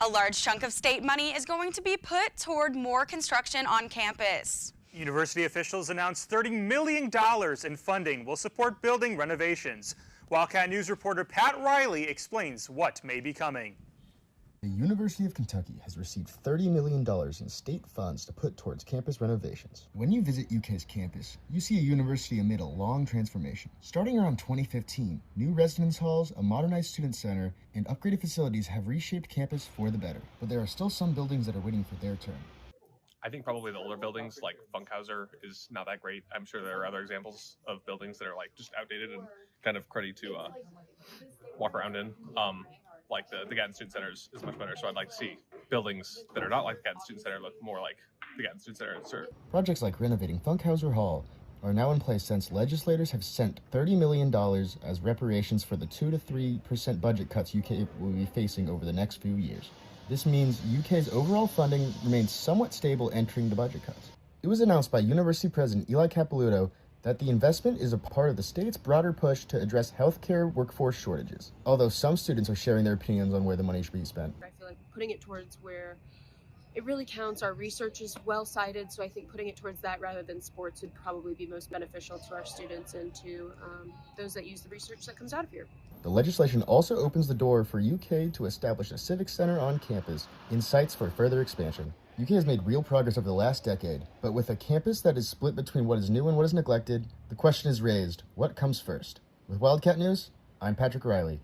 A large chunk of state money is going to be put toward more construction on campus. University officials announced $30 million in funding will support building renovations. Wildcat News reporter Pat Riley explains what may be coming. The University of Kentucky has received $30 million in state funds to put towards campus renovations. When you visit UK's campus, you see a university amid a long transformation. Starting around 2015, new residence halls, a modernized student center, and upgraded facilities have reshaped campus for the better. But there are still some buildings that are waiting for their turn. I think probably the older buildings like Funkhauser is not that great. I'm sure there are other examples of buildings that are like just outdated and kind of cruddy to walk around in. Like the Gatton Student Center is much better, so I'd like to see buildings that are not like the Gatton Student Center look more like the Gatton Student Center. Projects like renovating Funkhauser Hall are now in place since legislators have sent $30 million as reparations for the 2 to 3% budget cuts UK will be facing over the next few years. This means UK's overall funding remains somewhat stable entering the budget cuts. It was announced by University President Eli Capilouto that the investment is a part of the state's broader push to address healthcare workforce shortages, although some students are sharing their opinions on where the money should be spent. I feel like putting it towards where it really counts. Our research is well cited, so I think putting it towards that rather than sports would probably be most beneficial to our students and to those that use the research that comes out of here. The legislation also opens the door for UK to establish a civic center on campus in sites for further expansion. UK has made real progress over the last decade, but with a campus that is split between what is new and what is neglected, the question is raised, what comes first? With Wildcat News, I'm Patrick Riley.